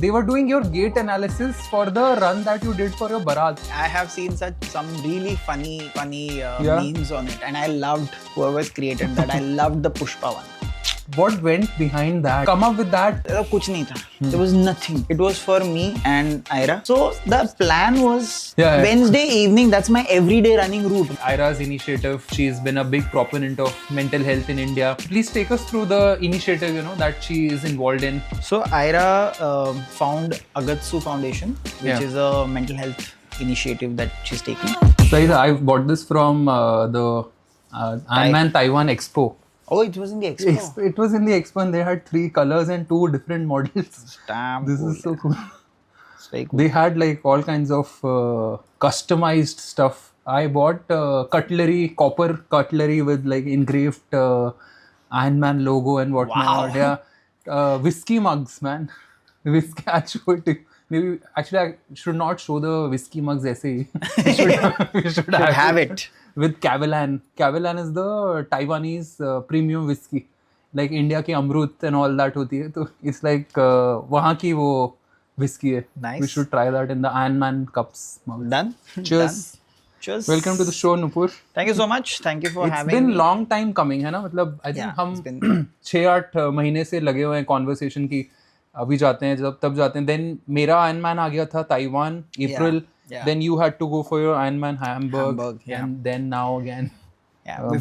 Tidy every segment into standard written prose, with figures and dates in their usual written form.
They were doing your gait analysis for the run that you did for your Barat. I have seen some really funny memes on it, and I loved whoever's created that. I loved the Pushpa one. What went behind that? Come up with that? कुछ नहीं था. There was nothing. It was for me and Ira. So the plan was Wednesday evening. That's my everyday running route. Ira's initiative. She's been a big proponent of mental health in India. Please take us through the initiative, that she is involved in. So Ira found Agatsu Foundation, which is a mental health initiative that she's taking. So I bought this from the Ironman Taiwan Expo. Oh, it was in the expo. It was in the expo, and they had 3 colors and 2 different models. Damn, this cool, is so cool. It's very cool. They had like all kinds of customized stuff. I bought copper cutlery with like engraved Ironman logo and whatnot. Wow. Yeah, whiskey mugs, man. Whiskey. I'll show it to you. Maybe actually I should not show the whiskey mugs. ऐसे ही. we should have it. With Cavallan. Cavallan is the Taiwanese premium whiskey. Like India की अमृत and all that होती है. तो it's like वहाँ की वो whiskey है. Nice. We should try that in the Ironman cups. Done. Cheers. Done. Cheers. Welcome to the show, Nupur. Thank you so much. Thank you for having me. It's been long time coming, है ना? मतलब I think हम 6-8 महीने से लगे हुए हैं conversation की. अभी जाते हैं तब जाते हैं. Then मेरा Ironman आ गया था Taiwan, April. Yeah. Then you had to go for your Ironman Hamburg, and then now again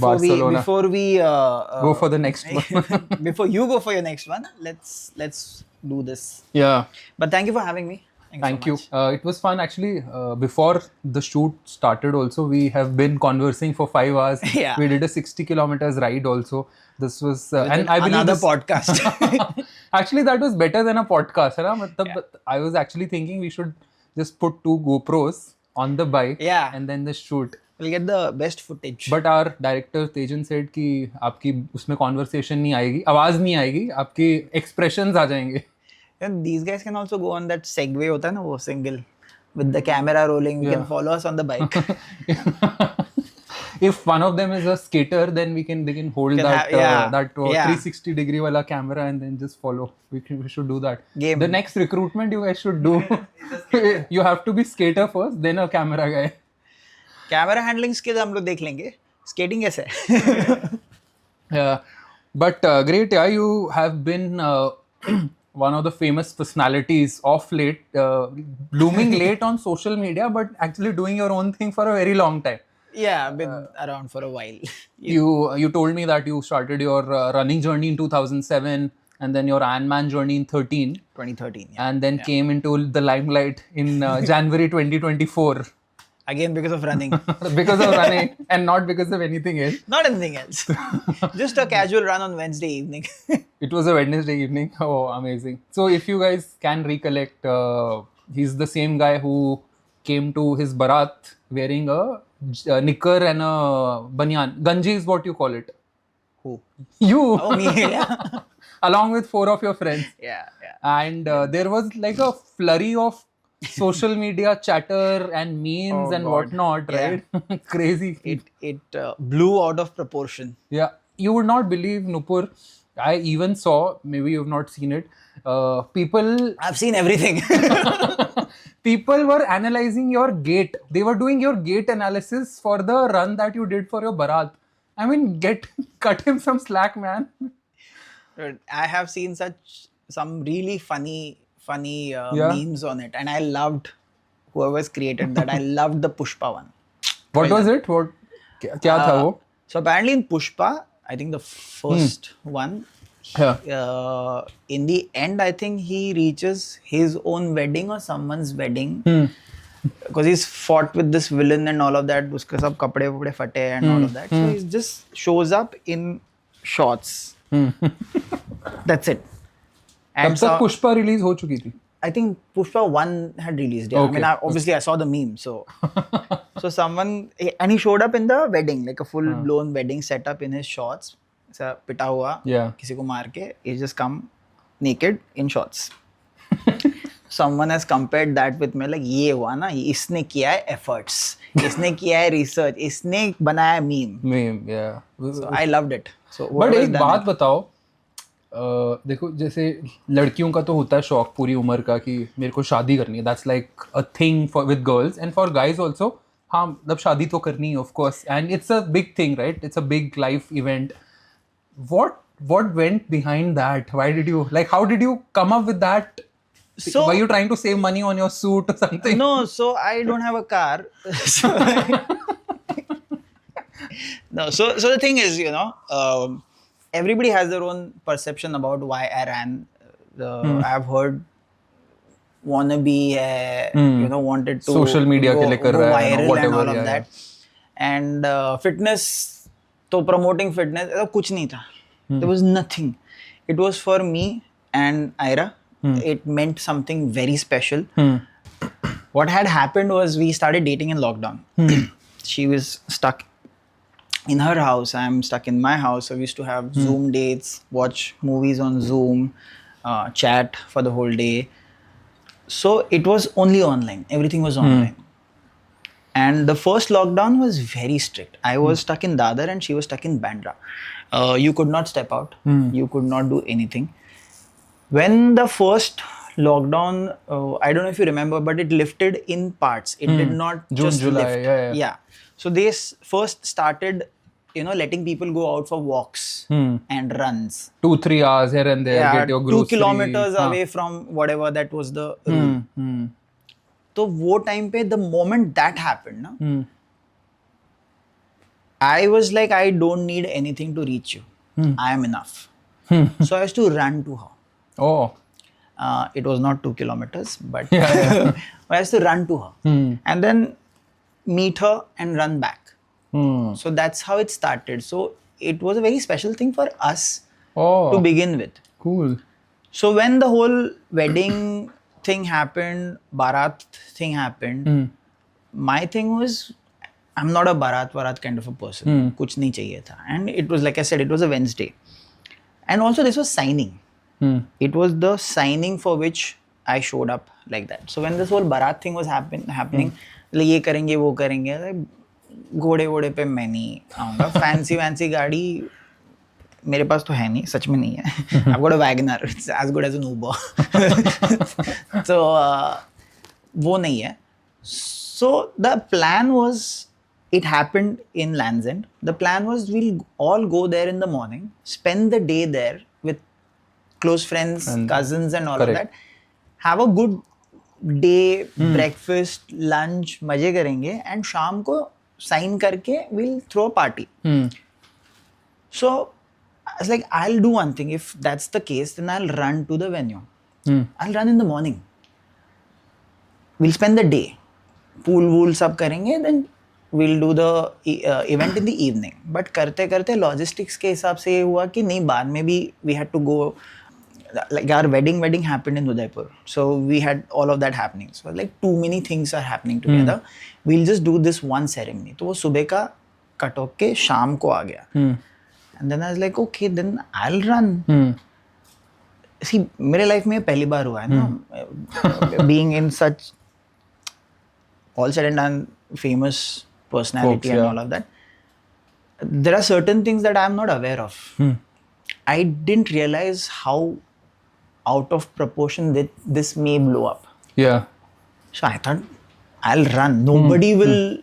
Barcelona. Before we go for the next one. Before you go for your next one, let's do this. Yeah. But thank you for having me. Thank you. It was fun actually. Before the shoot started also, we have been conversing for 5 hours. Yeah. We did a 60 kilometers ride also. This was and I believe another podcast. Actually, that was better than a podcast. है ना? But I was actually thinking we should just put 2 GoPros on the bike and then the shoot. We'll get the best footage. But our director Tejan said कि आपकी उसमें conversation नहीं आएगी, आवाज नहीं आएगी, आपकी expressions आ जाएंगे. And these guys can also go on that Segway होता है ना वो single with the camera rolling. You can follow us on the bike. If one of them is a skater, then they can hold that 360 degree wala camera and then just follow. We should do that. Game. The next recruitment you guys should do. You have to be skater first, then a camera guy. Camera handling skill हम लोग देख लेंगे. Skating कैसे? Yeah, but great. Yeah, you have been one of the famous personalities of late, blooming late on social media, but actually doing your own thing for a very long time. Yeah, I've been around for a while. You told me that you started your running journey in 2007 and then your Ironman journey in 2013. Yeah. And then came into the limelight in January 2024. Again because of running. Because of running and not because of anything else. Not anything else. Just a casual run on Wednesday evening. It was a Wednesday evening. Oh, amazing. So if you guys can recollect, he's the same guy who came to his Barat wearing a knicker and a banyan. Ganji is what you call it. Who? You. Oh, me. Yeah. Along with 4 of your friends. Yeah. And there was like a flurry of social media chatter and memes and whatnot, right? Crazy. It blew out of proportion. Yeah. You would not believe, Nupur. I even saw, maybe you've not seen it, people... I've seen everything. People were analyzing your gait. They were doing your gait analysis for the run that you did for your Barat. I mean, cut him some slack, man. I have seen some really funny memes on it, and I loved whoever's created that. I loved the Pushpa one. What was it? क्या था वो? So apparently in Pushpa, I think the first one, in the end, I think he reaches his own wedding or someone's wedding. Because he's fought with this villain and all of that. Uske sab kapde vapde fate and all of that. So he just shows up in shorts. That's it. तब तक Pushpa release हो चुकी थी. I think Pushpa 1 had released. Yeah. Okay. I mean, obviously I saw the meme. So someone, and he showed up in the wedding, like a full blown wedding setup in his shorts. ऐसा पिटा हुआ, किसी को मार के, he just come naked in shorts. Someone has compared that with me, like ये हुआ ना, इसने किया है efforts, इसने किया है research, इसने बनाया meme. Meme, yeah. So I loved it. So but एक बात बताओ, देखो जैसे लड़कियों का तो होता है शौक पूरी उम्र का कि मेरे को शादी करनी है, that's like a thing for with girls and for guys also. हाँ मतलब शादी तो करनी है of course and it's a big thing right, it's a big life event. what went behind that? Why did you like, how did you come up with that? So were you trying to save money on your suit or something? No, so I don't have a car. No, so the thing is, everybody has their own perception about why I ran. I've heard wannabe hai, wanted to social media ke liye kar go raha hai, viral whatever, and all of yeah, that. And fitness, to promoting fitness, kuch nahi tha. There was nothing. It was for me and Ira. It meant something very special. What had happened was we started dating in lockdown. She was stuck in her house. I'm stuck in my house. So we used to have Zoom dates, watch movies on Zoom, chat for the whole day. So it was only online. Everything was online. And the first lockdown was very strict. I was stuck in Dadar and she was stuck in Bandra. You could not step out. You could not do anything. When the first lockdown, I don't know if you remember, but it lifted in parts. It did not June, just July, lift. yeah. So they first started, letting people go out for walks and runs. 2-3 hours here and there, get your groceries. 2 kilometers away from whatever that was the rule. तो वो time पे the moment that happened ना, I was like, I don't need anything to reach you. I am enough. So I used to run to her. Oh. It was not 2 kilometers, but I used to run to her and then meet her and run back. So that's how it started. So it was a very special thing for us to begin with. Cool. So when the whole wedding thing happened, Baraat thing happened, my thing was, I'm not a Barat kind of a person. Kuch nahi chahiye tha. And it was, like I said, it was a Wednesday. And also this was signing. It was the signing for which I showed up like that. So when this whole Barat thing was happening, like ye karenge, wo karenge, like घोड़े पे मैं नहीं आऊँगा. Fancy गाड़ी मेरे पास तो है नहीं, सच में नहीं है. I've got a Wagoner, it's as good as an Uber. So वो नहीं है. So the plan was, it happened in Land's End. The plan was we'll all go there in the morning, spend the day there with close friends, cousins and all of that. Have a good day, breakfast, lunch, मजे करेंगे and शाम को sign करके we'll throw a party. So I was like, I'll do one thing. If that's the case, then I'll run to the venue. I'll run in the morning. We'll spend the day. Pool wool सब करेंगे, then we'll do the event in the evening. But करते करते logistics के हिसाब से ये हुआ कि नहीं, बाद में भी we had to go, like our wedding happened in Udaipur. So we had all of that happening. So like too many things are happening together. We'll just do this one ceremony. तो वो सुबह का cut होके के शाम को आ गया. And then I was like, okay, then I'll run. See, मेरे life में पहली बार हुआ है ना, being in such all said and done famous personality and all of that. There are certain things that I am not aware of. I didn't realize how out of proportion that this may blow up. Yeah. So I thought, I'll run. Nobody will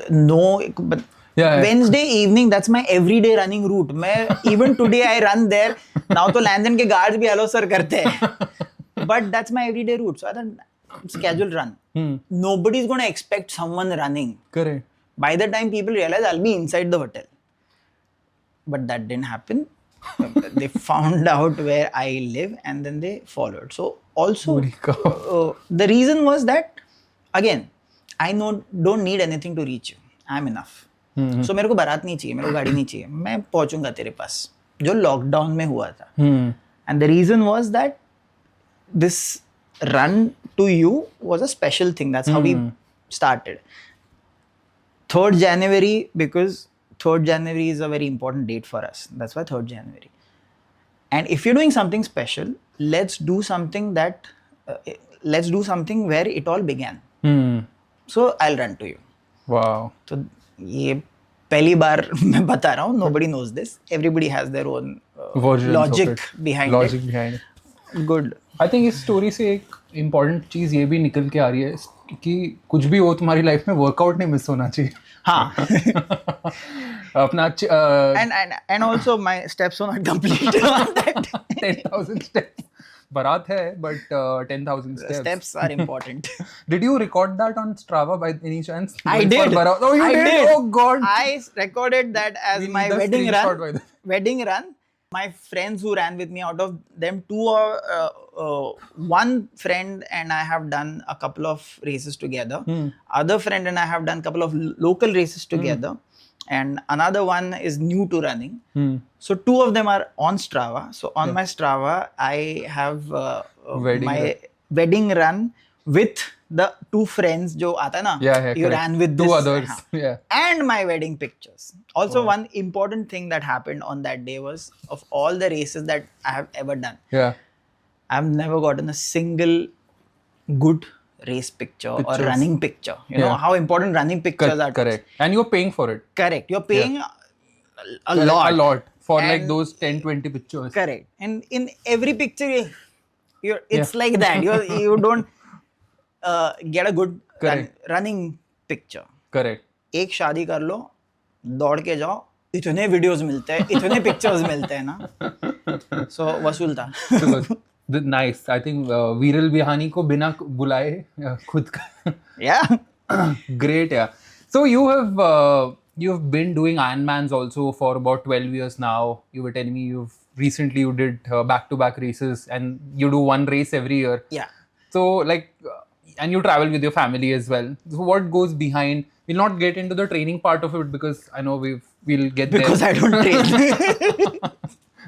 know. But Wednesday evening, that's my everyday running route. Even today I run there. Now to Land's End ke guards bhi hello sir karte hai. But that's my everyday route. So I thought, scheduled run. Nobody's going to expect someone running. Correct. By the time people realize, I'll be inside the hotel. But that didn't happen. They found out where I live and then they followed. So also, the reason was that, again, I don't need anything to reach you. I'm enough. So मेरे को बारात नहीं चाहिए, मेरे को गाड़ी नहीं चाहिए, मैं पहुंचूंगा तेरे पास, जो लॉकडाउन में हुआ था. And the reason was that this run to you was a special thing. That's how we started. 3rd January, because 3rd January is a very important date for us. That's why 3rd January. And if you're doing something special, let's do something where it all began. So I'll run to you. Wow. So ये पहली बार मैं बता रहा हूँ, nobody knows this. Everybody has their own logic behind it. Good. I think इस story से एक important चीज़ ये भी निकल के आ रही है कि कुछ भी हो तुम्हारी लाइफ में, वर्कआउट नहीं मिस होना चाहिए. हाँ. अपना and also my steps were not complete on that. 10,000 steps. Barat है, but 10,000 steps. Steps are important. Did you record that on Strava by any chance? I did. Oh, you did? Oh God. I recorded that as my wedding run. Wedding run. My friends who ran with me, out of them, one friend and I have done a couple of races together. Other friend and I have done a couple of local races together. And another one is new to running. So two of them are on Strava. So on my Strava, I have my wedding run with the two friends jo aata na. You ran with two this, others. And my wedding pictures. Also, one important thing that happened on that day was, of all the races that I have ever done, I've never gotten a single good race picture or running picture. You know how important running pictures are. Correct. And you're paying for it. Correct. You're paying a lot for like those 10-20 pictures. Correct. And in every picture, it's like that. You don't get a good running picture. Correct. एक शादी कर लो, दौड़ के जाओ, इतने videos मिलते हैं, इतने पिक्चर्स मिलते हैं ना. So वसूल था. Nice. I think Viral Bihani को बिना बुलाए खुद का. Yeah. Great. Yeah. So you've been doing Ironmans also for about 12 years now. You were telling me you did back-to-back races and you do one race every year. Yeah. So like, and you travel with your family as well. So what goes behind? We'll not get into the training part of it because I know we'll get there. Because I don't train.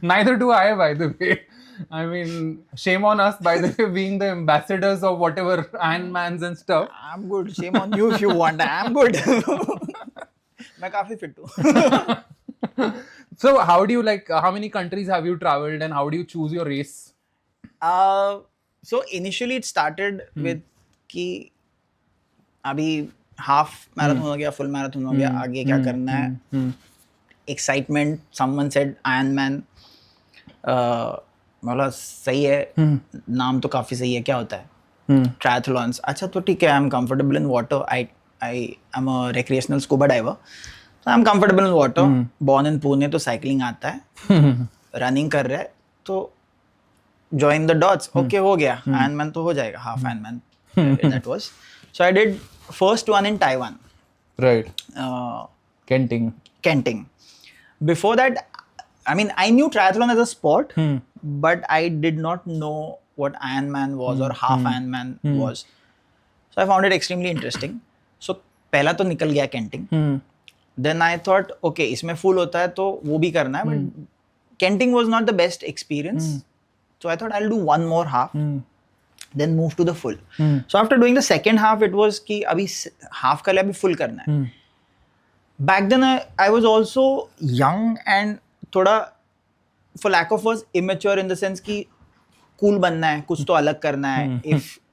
Neither do I, by the way. I mean, shame on us, by the way, being the ambassadors of whatever Ironmans and stuff. I'm good. Shame on you if you want. I'm good. मैं काफी fit हूँ. So how do you how many countries have you traveled and how do you choose your race? So initially it started with कि अभी half marathon हो गया, full marathon हो गया, आगे क्या करना है? Excitement. Someone said Ironman. बोला सही है, नाम तो काफी सही है, क्या होता है? Triathlons. अच्छा तो ठीक है, I'm comfortable in water. I am a recreational scuba diver. So I'm comfortable in water. Born in Pune, तो cycling आता है. Running कर रहा है, तो join the dots. Okay, हो गया. Ironman तो हो जाएगा, half Ironman. That was. So I did first one in Taiwan. Right. Kenting. Before that, I mean, I knew triathlon as a sport, but I did not know what Ironman was or half Ironman was. So I found it extremely interesting. So पहला तो निकल गया Kenting. Then I thought, okay, इसमें full होता है तो वो भी करना है. But Kenting was not the best experience. So I thought I'll do one more half. Then move to the full. So after doing the second half, it was कि अभी half का लिए अभी full करना है. Back then I was also young and थोड़ा, for lack of words, immature in the sense कि cool बनना है, कुछ तो अलग करना है.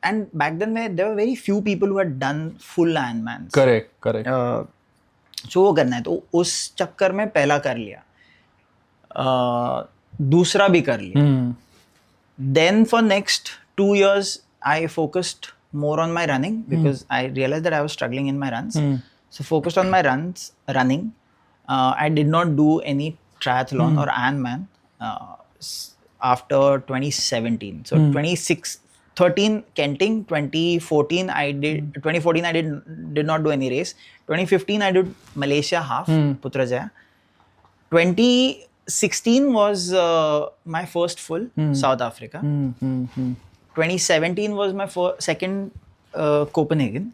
And back then there were very few people who had done full Ironmans. Correct. So वो करना है, तो उस चक्कर में पहला कर लिया, दूसरा भी कर लिया. Then for next 2 years I focused more on my running because I realized that I was struggling in my runs. So focused on my running. I did not do any triathlon or Ironman after 2017. So 2013 Kenting, 2014 I did not do any race. 2015 I did Malaysia half, Putrajaya. 2016 was my first full, South Africa. 2017 was my second Copenhagen.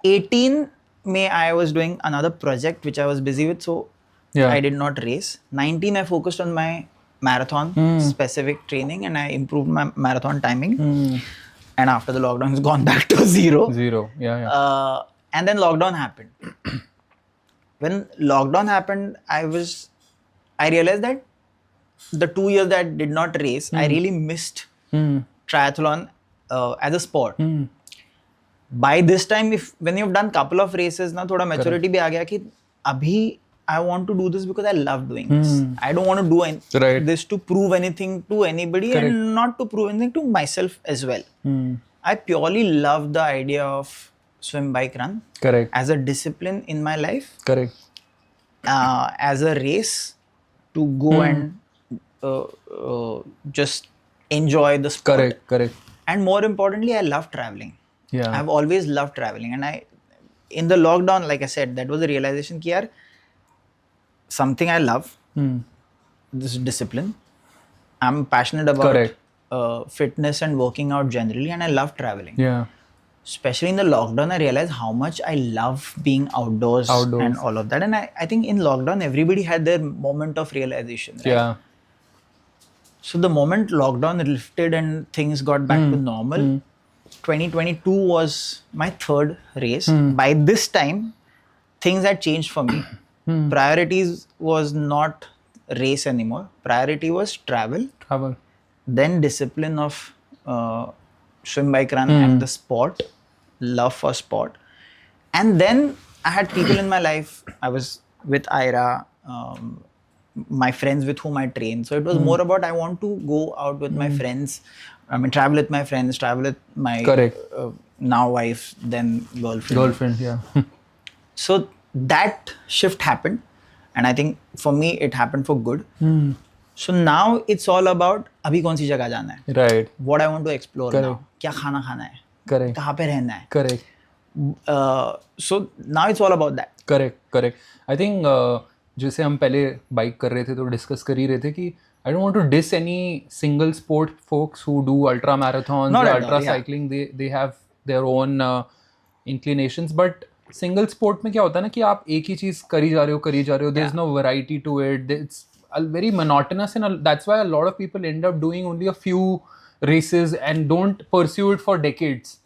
18 May I was doing another project which I was busy with, so I did not race. 19 I focused on my marathon specific training and I improved my marathon timing. And after the lockdown it's gone back to zero. And then lockdown happened. When lockdown happened, I realized that the 2 years that I did not race, I really missed triathlon as a sport. By this time, when you've done couple of races, ना थोड़ा maturity भी आ गया कि abhi I want to do this because I love doing this. I don't want to do this to prove anything to anybody and not to prove anything to myself as well. I purely love the idea of swim, bike, run as a discipline in my life. As a race to go and just enjoy the sport. And more importantly, I love traveling. I've always loved traveling. And in the lockdown, like I said, that was the realization ki yaar, something I love, this discipline. I'm passionate about fitness and working out generally, and I love traveling. Especially in the lockdown, I realized how much I love being outdoors. And all of that. And I think in lockdown, everybody had their moment of realization. Right? So the moment lockdown lifted and things got back to normal, 2022 was my third race. By this time, things had changed for me. Priorities was not race anymore. Priority was travel. Then discipline of swim, bike, run and the sport, love for sport. And then I had people in my life. I was with Ira, my friends with whom I train. So it was more about I want to go out with my friends. I mean, travel with my friends, travel with my now wife, then girlfriend. So that shift happened. And I think for me, it happened for good. So now it's all about abhi kaun si jagah jana hai. What I want to explore now. Kya khana hai. Kahan pe rehna hai. So now it's all about that. Correct. I think जैसे हम पहले bike कर रहे थे तो discuss कर ही रहे थे कि I don't want to diss any single sport folks who do ultra marathons or ultra cycling. They have their own inclinations, but single sport में क्या होता है ना कि आप एक ही चीज करी जा रहे हो. There's no variety to it. It's very monotonous, and that's why a lot of people end up doing only a few races and don't pursue it for decades.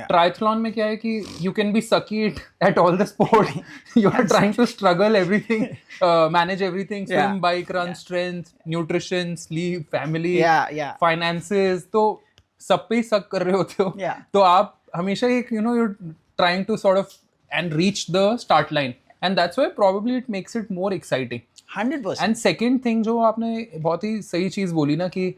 Triathlon में क्या है कि you can be sucky at all the sport. You are trying to struggle everything, manage everything, swim, bike, run, strength, nutrition, sleep, family, finances. तो सब पे ही suck कर रहे होते हो. तो आप हमेशा एक you're trying to sort of and reach the start line, and that's why probably it makes it more exciting. 100%. And second thing जो आपने बहुत ही सही चीज बोली ना कि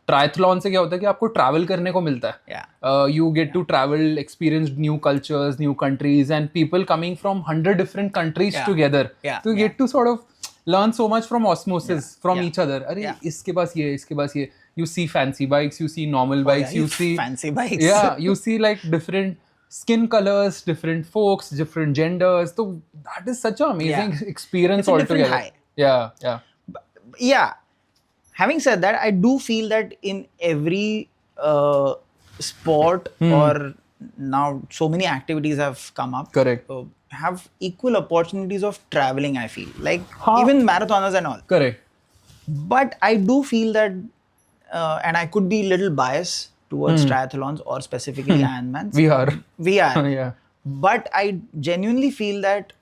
ट्रायथलॉन से क्या होता है कि आपको ट्रैवल करने को मिलता है. You get to travel, experience new cultures, new countries, and people coming from 100 different countries together. So you get to sort of learn so much from osmosis from each other. अरे इसके पास ये. You see fancy bikes, you see normal bikes, you see fancy bikes. You see like different skin colors, different folks, different genders. So that is such an amazing experience altogether. High. Yeah. Having said that, I do feel that in every sport or now so many activities have come up. Have equal opportunities of traveling, I feel. Like even marathoners and all. But I do feel that, and I could be a little biased towards triathlons or specifically Ironmans. We are. But I genuinely feel that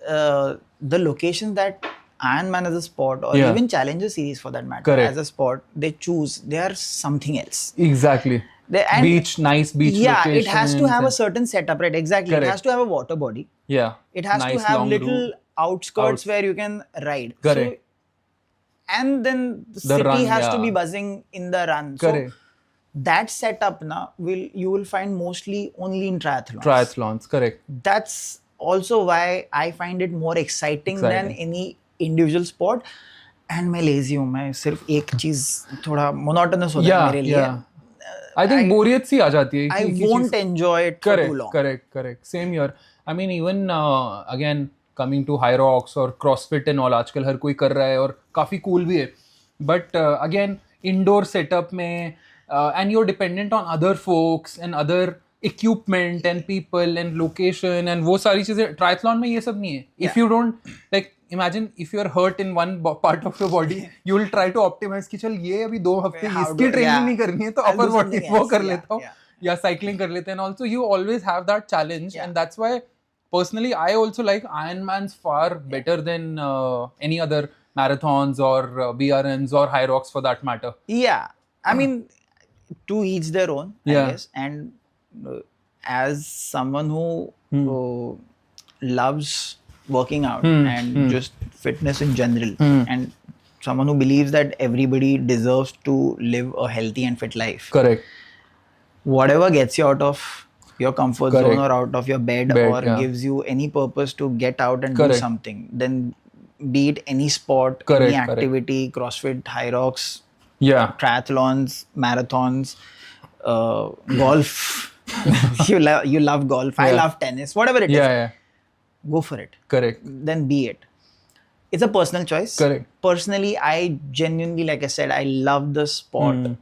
the locations that Ironman as a sport or even Challenger series for that matter as a sport they choose, they are something else. Exactly. Nice beach locations. It has to have a certain setup, right? Exactly. It has to have a water body. It has to have little outskirts where you can ride. So, and then the city run, has to be buzzing in the run. So that setup you will find mostly only in triathlons. That's also why I find it more exciting than any individual sport. And मैं lazy हूँ, मैं सिर्फ एक चीज थोड़ा monotonous होता है मेरे लिए. I think बोरियत सी आ जाती है. I won't enjoy it for too long. Correct. Same here. I mean even again coming to high rocks or CrossFit and all, आजकल हर कोई कर रहा है और काफी cool भी है. But again indoor setup में and you're dependent on other folks and other equipment and people and location and वो सारी चीजें. Triathlon में ये सब नहीं है. If you don't like imagine if you're hurt in one part of your body, you will try to optimize कि चल ये अभी 2 हफ्ते इसकी ट्रेनिंग नहीं करनी है तो upper body वो कर लेता हूँ या cycling कर लेते हैं. And also you always have that challenge and that's why personally I also like Ironmans far better than any other marathons or BRMs or high rocks for that matter. I mean to each their own, I guess. And as someone who loves working out and just fitness in general, and someone who believes that everybody deserves to live a healthy and fit life. Correct. Whatever gets you out of your comfort Correct. zone or out of your bed or gives you any purpose to get out and do something, then be it any sport, any activity, CrossFit, High Rocks, triathlons, marathons, golf. you love golf. I love tennis. Whatever it is, go for it. Correct. Then be it. It's a personal choice. Correct. Personally, I genuinely, like I said, I love the sport.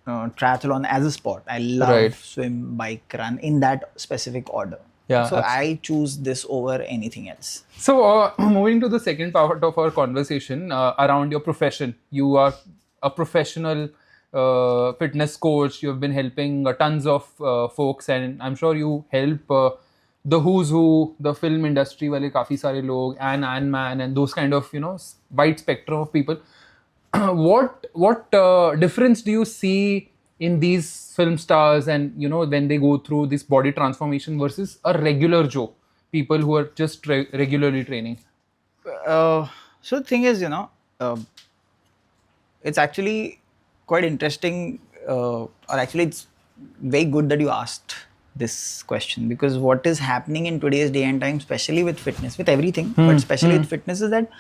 Triathlon as a sport. I love swim, bike, run in that specific order. So I choose this over anything else. So moving to the second part of our conversation around your profession. You are a professional fitness coach. You have been helping tons of folks, and I'm sure you help the who's who, the film industry wale kafi sare log, and Ironman and those kind of, wide spectrum of people. What difference do you see in these film stars and, when they go through this body transformation versus a regular Joe, people who are just regularly training? So the thing is, it's actually quite interesting, or actually it's very good that you asked this question, because what is happening in today's day and time, especially with fitness, with everything, but especially with fitness, is that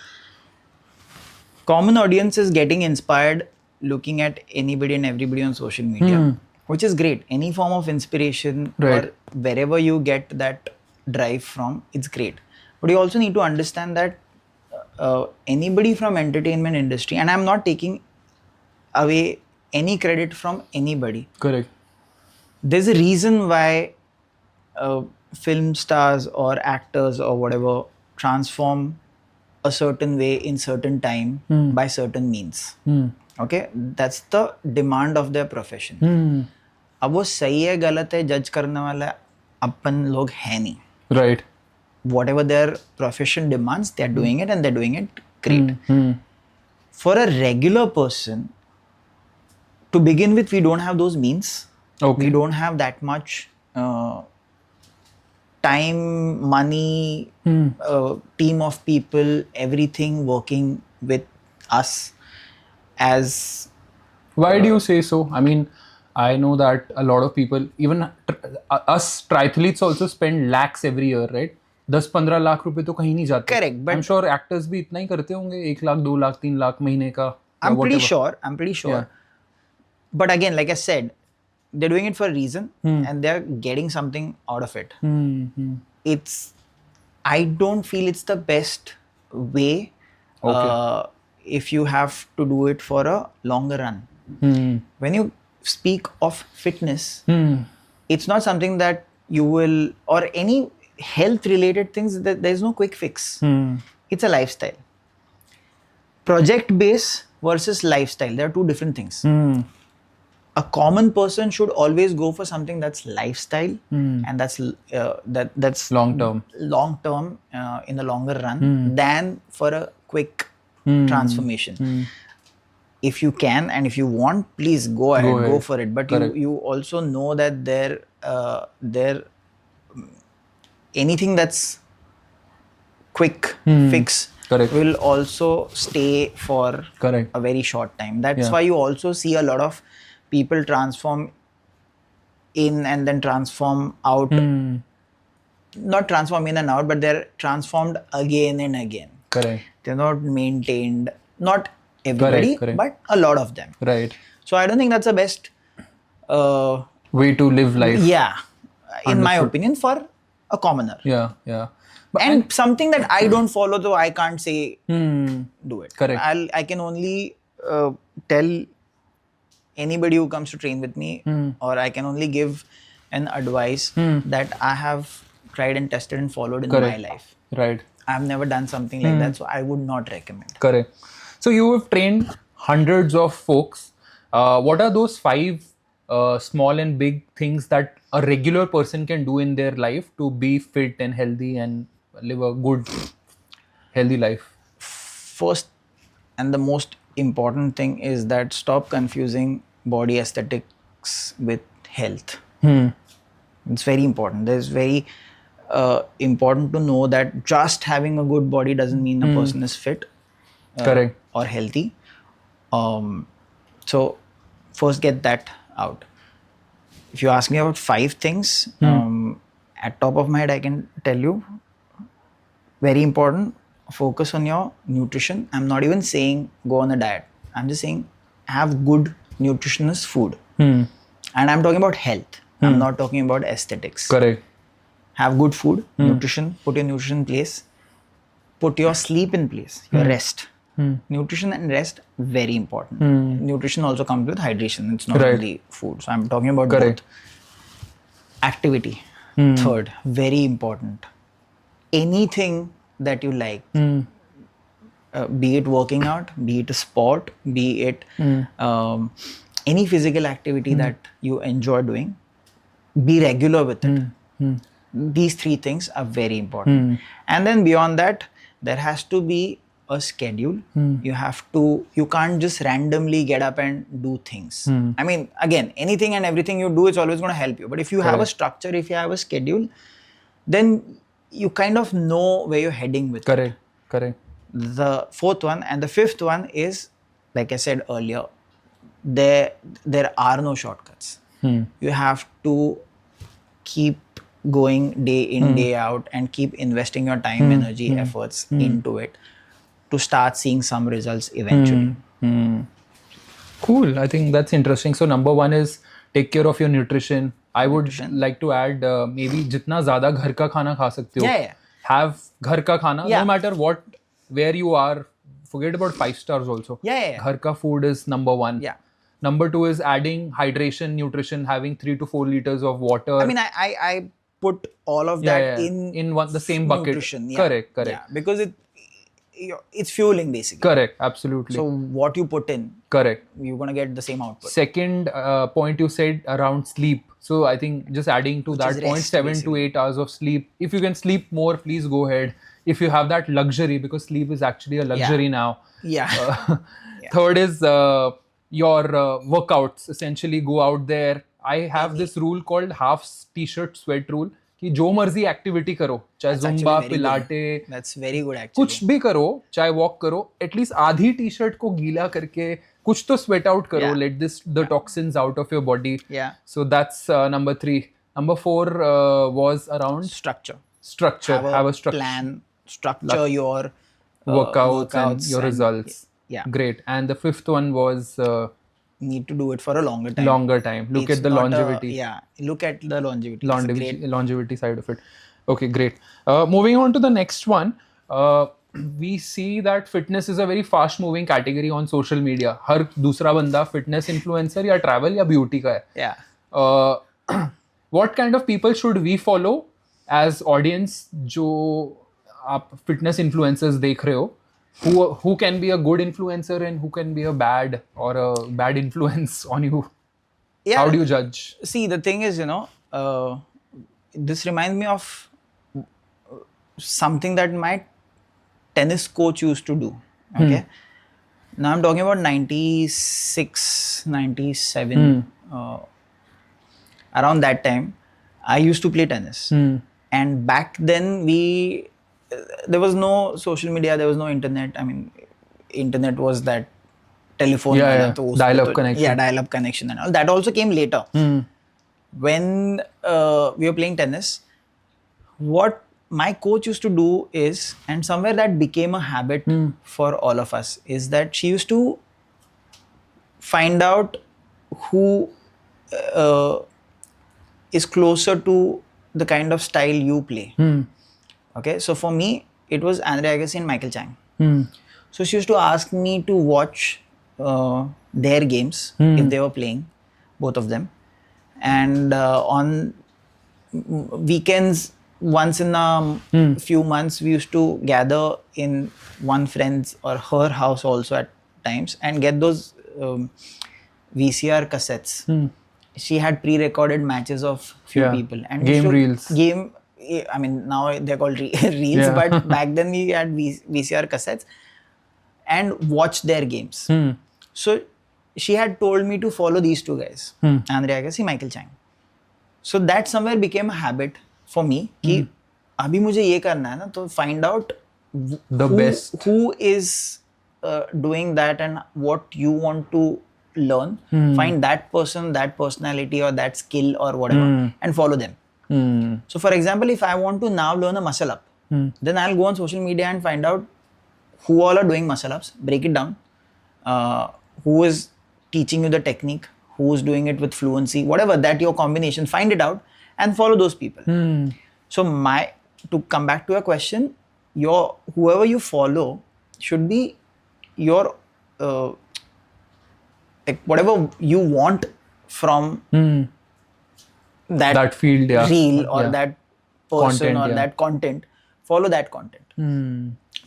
common audience is getting inspired looking at anybody and everybody on social media, which is great. Any form of inspiration or wherever you get that drive from, it's great. But you also need to understand that anybody from entertainment industry, and I'm not taking away any credit from anybody. Correct. There's a reason why film stars or actors or whatever transform a certain way in certain time by certain means. Okay, that's the demand of their profession. अब वो सही है गलत है जज करने वाला अपन लोग है नहीं. Right. Whatever their profession demands, they're doing it and they're doing it great. For a regular person, to begin with, we don't have those means. We don't have that much time, money, team of people, everything working with us as... Why do you say so? I mean, I know that a lot of people, even us triathletes also spend lakhs every year, right? 10-15 lakh रुपए तो कहीं नहीं जाते. Correct, but I'm sure actors भी इतना ही करते होंगे, 1 लाख, 2 लाख, 3 लाख महीने का. I'm pretty sure. Yeah. But again, like I said, they're doing it for a reason and they're getting something out of it. I don't feel it's the best way if you have to do it for a longer run. When you speak of fitness, it's not something that you will, or any health related things, that there's no quick fix. It's a lifestyle. Project base versus lifestyle, there are two different things. A common person should always go for something that's lifestyle and that's long term in the longer run than for a quick transformation. If you can and if you want, please go ahead, go for it. But you also know that there anything that's quick fix will also stay for a very short time. That's why you also see a lot of people transform in and then transform out. Not transform in and out, but they're transformed again and again. They're not maintained. Not everybody, but a lot of them. So I don't think that's the best way to live life. Yeah, in my opinion, for a commoner. But and something that I don't follow, though I can't say do it. I can only tell anybody who comes to train with me, or I can only give an advice that I have tried and tested and followed in my life. I've never done something like that, so I would not recommend. So you have trained hundreds of folks. What are those 5 small and big things that a regular person can do in their life to be fit and healthy and live a good, healthy life? First and the most important thing is that stop confusing body aesthetics with health. It's very important. There's very important to know that just having a good body doesn't mean a person is fit Correct. or healthy. So first get that out. If you ask me about 5 things, at top of my head I can tell you, very important, focus on your nutrition. I'm not even saying go on a diet. I'm just saying have good nutritious food. And I'm talking about health. I'm not talking about aesthetics. Correct. Have good food, nutrition, put your nutrition in place, put your sleep in place, your rest. Nutrition and rest, very important. Nutrition also comes with hydration. It's not only food. So I'm talking about both. Activity, third, very important. Anything that you like, be it working out, be it a sport, be it any physical activity that you enjoy doing, be regular with it. These 3 things are very important. And then beyond that, there has to be a schedule. You can't just randomly get up and do things. I mean, again, anything and everything you do, it's always going to help you. But if you have a structure, if you have a schedule, then you kind of know where you're heading with it. Correct. The 4th one and the 5th one is, like I said earlier, there are no shortcuts. You have to keep going day in, day out, and keep investing your time, energy, efforts into it to start seeing some results eventually. Cool. I think that's interesting. So number 1 is take care of your nutrition. I would like to add maybe जितना ज़्यादा घर का खाना खा सकते हो, have घर का खाना, no matter what, where you are. Forget about 5 stars also. घर का food is number 1. Number 2 is adding hydration, nutrition, having 3 to 4 liters of water. I mean, I put all of that in the same bucket. Nutrition. Correct. Because it's fueling basically. Correct, absolutely. So what you put in, correct, you're gonna get the same output. Second point you said around sleep. So I think just adding to that point, 7 to 8 hours of sleep. If you can sleep more, please go ahead. If you have that luxury, because sleep is actually a luxury now. Third is your workouts. Essentially, go out there. I have this rule called half t-shirt sweat rule. कि जो मर्जी activity करो, चाहे Zumba, पिलाटे, that's very good actually, कुछ भी करो, चाहे walk करो, एटलीस्ट आधी टी शर्ट को गीला करके कुछ तो स्वेट आउट करो, let this the toxins out of your body. So that's number 3. Number 4 was around structure. Have a structure, plan, structure your workouts and your results. Great. And the 5th one was need to do it for a longer time. Look at the longevity. Look at the longevity. Longevity side of it. Okay, great. Moving on to the next one. We see that fitness is a very fast moving category on social media. हर दूसरा बंदा fitness influencer या travel या beauty का है. What kind of people should we follow as audience जो आप fitness influencers देख रहे हो? Who can be a good influencer and who can be a bad or a bad influence on you? How do you judge? See, the thing is, this reminds me of something that my tennis coach used to do. Okay. Now I'm talking about 96, 97. Around that time, I used to play tennis. And back then there was no social media, there was no internet. I mean, internet was that telephone. Dial-up connection. Dial-up connection and all. That also came later. When we were playing tennis, what my coach used to do is, and somewhere that became a habit for all of us, is that she used to find out who is closer to the kind of style you play. Okay, so for me, it was Andre Agassi and Michael Chang. So she used to ask me to watch their games if they were playing, both of them. And on weekends, once in a few months, we used to gather in one friend's or her house also at times and get those VCR cassettes. She had pre-recorded matches of few people. And reels. I mean, now they're called reels, but back then we had VCR cassettes and watched their games. So she had told me to follow these 2 guys, Andre Agassi, Michael Chang. So that somewhere became a habit for me. अभी मुझे ये करना है ना, तो find out best who is doing that and what you want to learn. Find that person, that personality or that skill or whatever and follow them. So for example, if I want to now learn a muscle up, then I'll go on social media and find out who all are doing muscle ups, break it down, who is teaching you the technique, who is doing it with fluency, whatever that your combination, find it out and follow those people. So to come back to your question, whoever you follow should be your like whatever you want from that field, reel or that person content, or that content. Follow that content.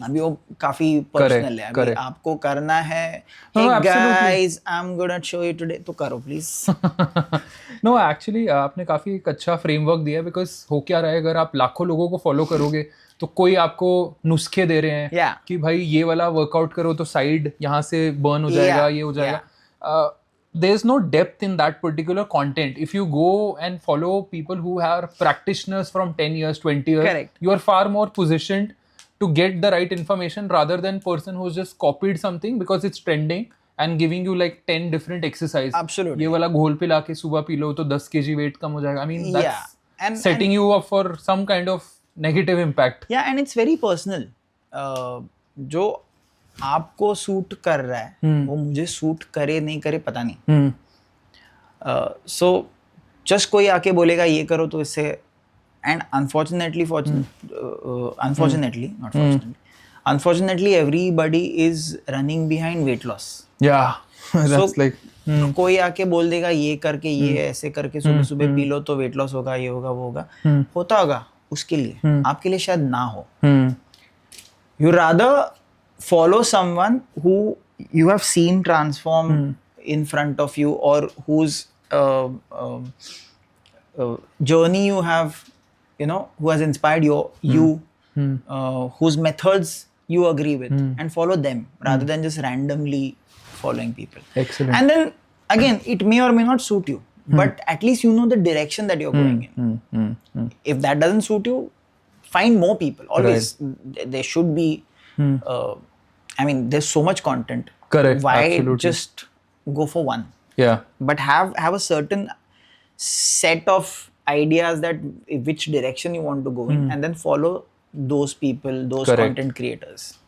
अभी वो काफी personal है. अभी आपको करना है, hey guys, I'm gonna show you today, तो करो please. No, actually आपने काफी एक अच्छा फ्रेमवर्क दिया, बिकॉज हो क्या रहा है, अगर आप लाखों लोगों को फॉलो करोगे तो कोई आपको नुस्खे दे रहे हैं कि भाई ये वाला वर्कआउट करो तो साइड यहाँ से बर्न हो जाएगा, ये हो जाएगा. There is no depth in that particular content. If you go and follow people who are practitioners from 10 years, 20 years, correct, you are far more positioned to get the right information rather than person who's just copied something because it's trending and giving you like 10 different exercises. Absolutely. ये वाला घोल पिला के सुबह P low तो 10 kg weight कम हो जाएगा. I mean, that's setting you up for some kind of negative impact. Yeah, and it's very personal. जो आपको सूट कर रहा है वो मुझे सूट करे नहीं करे पता नहीं. So just कोई आके बोलेगा ये करो तो इससे, and unfortunately everybody is running behind weight loss. Yeah, that's so, कोई आके बोल देगा ये करके ये ऐसे करके सुबह सुबह पी लो तो वेट लॉस होगा, ये होगा वो होगा. होता होगा उसके लिए, आपके लिए शायद ना हो. You rather follow someone who you have seen transform in front of you, or whose journey you have, who has inspired you, whose methods you agree with, and follow them rather than just randomly following people. Excellent. And then again, it may or may not suit you, but at least you know the direction that you're going in. If that doesn't suit you, find more people. Always, there should be. I mean, there's so much content. Correct. Why Absolutely. just go for one? Yeah. But have a certain set of ideas that which direction you want to go in, and then follow those people, those content creators.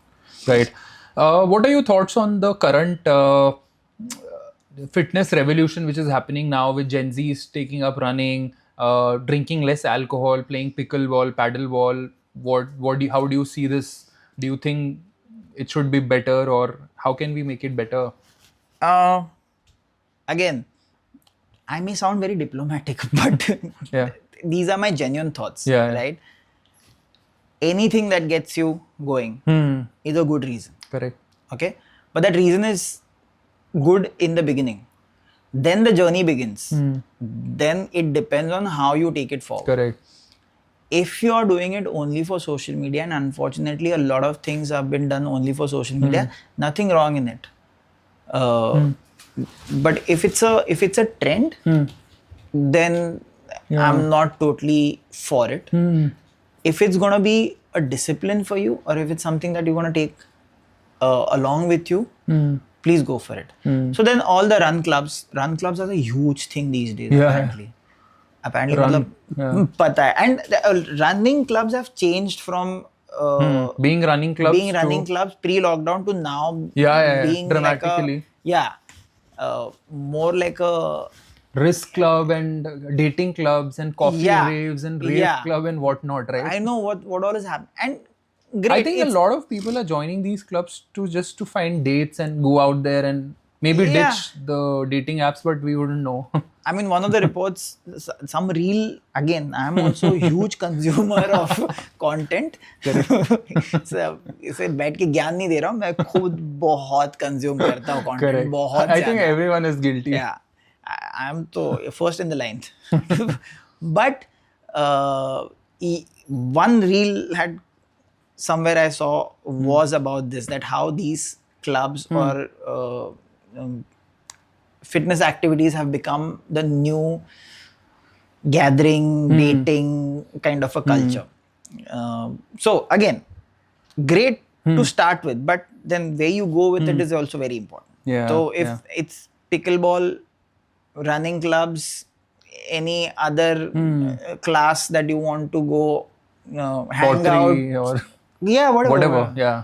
Right. What are your thoughts on the current fitness revolution which is happening now with Gen Zs taking up running, drinking less alcohol, playing pickleball, paddleball? How do you see this? Do you think it should be better, or how can we make it better? Again, I may sound very diplomatic, but these are my genuine thoughts, right? Anything that gets you going is a good reason. Correct. Okay? But that reason is good in the beginning. Then the journey begins. Then it depends on how you take it forward. Correct. If you are doing it only for social media, and unfortunately a lot of things have been done only for social media, nothing wrong in it. But if it's a trend, then I'm not totally for it. If it's gonna be a discipline for you, or if it's something that you're gonna take along with you, please go for it. So then all the run clubs are a huge thing these days, apparently. पता है. And running clubs have changed from being running clubs pre-lockdown to now being dramatically more like a risk club and dating clubs and coffee raves and rave club and whatnot, right? I know what all is happening. And great, I think a lot of people are joining these clubs to find dates and go out there and maybe ditch the dating apps, but we wouldn't know. I mean, one of the reports, some reel, again, I'm also a huge consumer of content. इसे बैठ के ज्ञान नहीं दे रहा हूँ, मैं खुद बहुत consume करता हूँ content, बहुत I think everyone is guilty. Yeah, I'm तो first in the line. But one reel had somewhere I saw was about this, that how these clubs or fitness activities have become the new gathering, dating kind of a culture. So again, great to start with, but then where you go with it is also very important. Yeah. So if it's pickleball, running clubs, any other class that you want to go, hang Pottery out, or whatever. Yeah.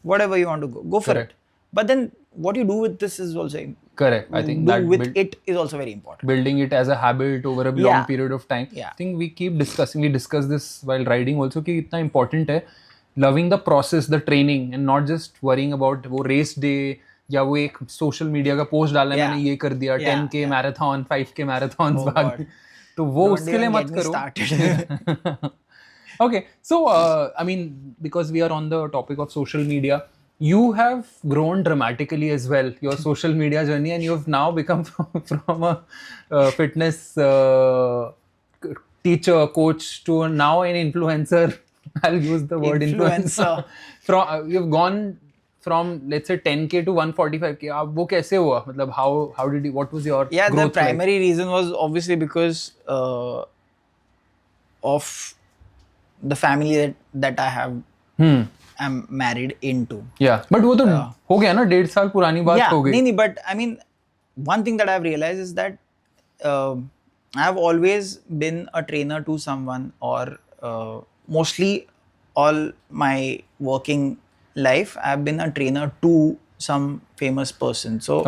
Whatever you want to go for Correct. it. But then what you do with this is also Correct. I think that it is also very important. Building it as a habit over a long period of time. Yeah. I think we discuss this while riding also कि इतना important है loving the process, the training, and not just worrying about वो race day या वो एक social media का post डाला मैंने ये कर दिया 10K marathon, 5K marathons भाग तो वो उसके लिए मत करो. Okay, so I mean, because we are on the topic of social media, you have grown dramatically as well, your social media journey, and you have now become from a fitness teacher, coach to now an influencer. I'll use the word influencer. You've gone from, let's say, 10K to 145K. अब वो कैसे हुआ? मतलब how did you, what was your growth the primary reason was obviously because of the family that I have. I'm married into. Yeah, but वो तो हो गया ना 1.5 साल पुरानी बात हो गई. नहीं, but I mean, one thing that I've realized is that I've always been a trainer to someone, or mostly all my working life, I've been a trainer to some famous person. So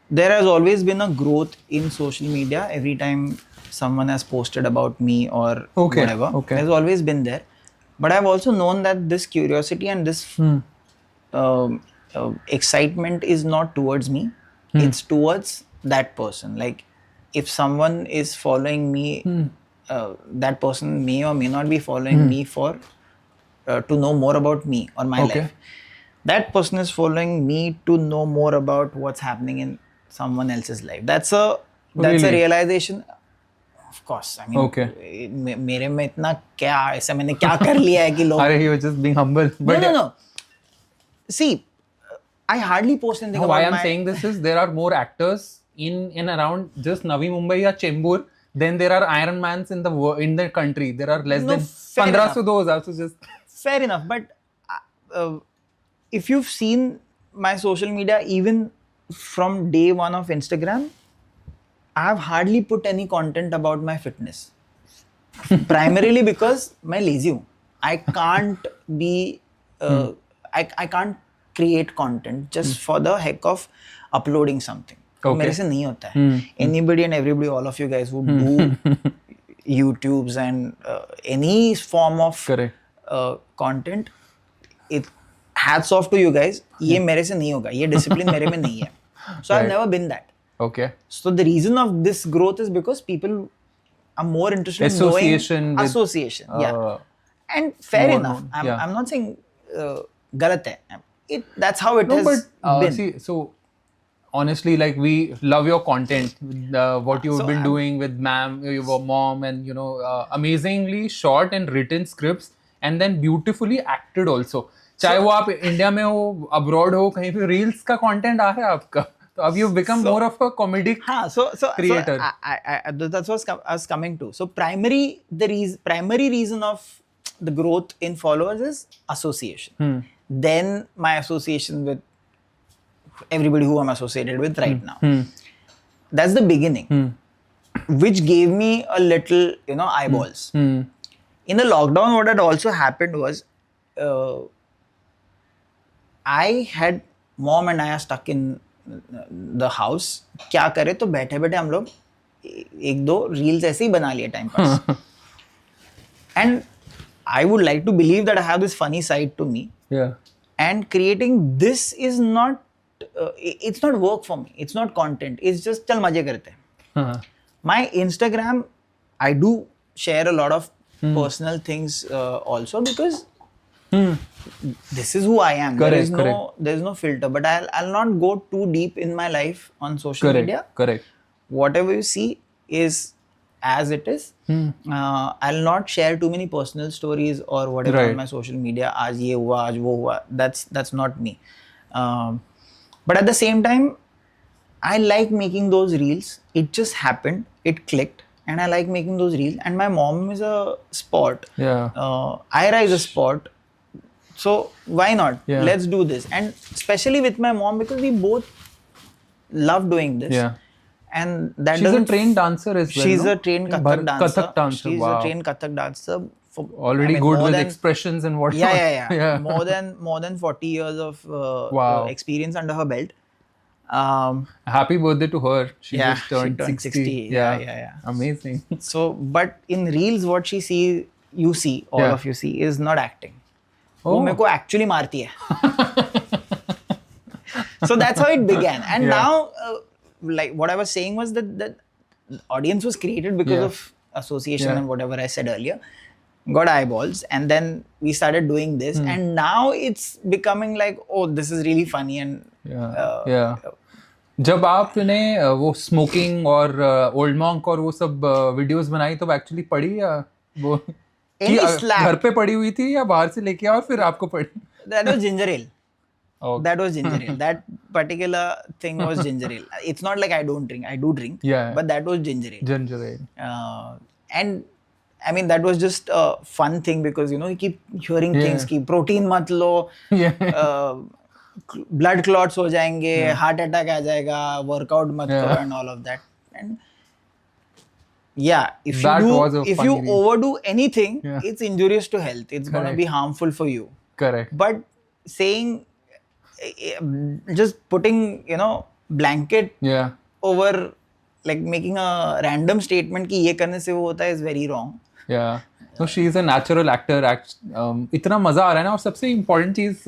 there has always been a growth in social media. Every time someone has posted about me or whatever, there's always been there. But I've also known that this curiosity and this excitement is not towards me. It's towards that person. Like if someone is following me, that person may or may not be following me for to know more about me or my life. That person is following me to know more about what's happening in someone else's life. That's a realization. Of course, I mean, मेरे में इतना क्या ऐसा मैंने क्या कर लिया है कि लोग. अरे, you were just being humble. But no. See, I hardly post anything about why I'm saying this is there are more actors in and around just Navi Mumbai or Chembur than there are Ironmans in the country. There are less than 1500 also just. Fair enough, but if you've seen my social media even from day one of Instagram, I have hardly put any content about my fitness. Primarily because मैं lazy हूँ. I can't be, I can't create content just for the heck of uploading something. मेरे से नहीं होता है. Anybody and everybody, all of you guys who do YouTubes and any form of content, it hats off to you guys. ये मेरे से नहीं होगा. ये discipline मेरे में नहीं है. So I've never been that. Okay. So the reason of this growth is because people are more interested in knowing association. And fair enough. I'm not saying galat hai. That's how it has been. See, so honestly, like, we love your content, what you've been doing with your mom, and amazingly short and written scripts, and then beautifully acted also. चाहे वो आप India में हो, abroad हो, कहीं पे reels का content आ रहा है आपका. So अब you've become more of a comedic creator. That's what I was coming to. So primary reason of the growth in followers is association. Then my association with everybody who I'm associated with right now. That's the beginning, which gave me a little, eyeballs. In the lockdown, what had also happened was, I had mom and I are stuck in the house. क्या करे तो बैठे बैठे हम लोग एक दो reels ऐसे ही बना लिए time pass. And I would like to believe that I have this funny side to me. And creating this is not it's not work for me. It's not content. It's just चल मजे करते हैं. My Instagram, I do share a lot of personal things also, because this is who I am. There's no filter. But I'll not go too deep in my life on social media. Whatever you see is as it is. I'll not share too many personal stories or whatever on my social media. आज ये हुआ, आज वो हुआ. That's not me. But at the same time, I like making those reels. It just happened. It clicked. and I like making those reels. And my mom is a sport. Yeah. Ira is a sport. So why not? Yeah. Let's do this. And especially with my mom, because we both love doing this. Yeah. And that she's a trained dancer as well. She's no? a trained Kathak dancer. Kathak dancer. She's Wow. a trained Kathak dancer. Already good with expressions and whatnot. Yeah. More than 40 years of experience under her belt. Happy birthday to her. She just turned 60. Yeah. Amazing. So, but in reels, what she sees, you see, all of you see, is not acting. वो मेरे को actually मारती है. So that's how it began. And now, like what I was saying was that the audience was created because of association and whatever I said earlier. Got eyeballs, and then we started doing this, and now it's becoming like, oh, this is really funny. And जब आपने वो smoking और old monk और वो सब videos बनाई तो actually पढ़ी या वो घर पे पड़ी हुई थी या बाहर से लेके और फिर आपको पढ़ी? That was ginger ale. That was ginger ale. That particular thing was ginger ale. It's not like I don't drink. I do drink. But that was ginger ale. Ginger ale. And I mean, that was just a fun thing because, you know, you keep hearing things ki protein mat lo, blood clots ho jayenge, heart attack aa jayega, workout mat karo and all of that. And if you overdo anything, it's injurious to health. It's going to be harmful for you. Correct. But saying, just putting, you know, blanket over, like making a random statement कि ये करने से वो होता है is very wrong. Yeah. So she is a natural actor. इतना मजा आ रहा है ना, और सबसे important चीज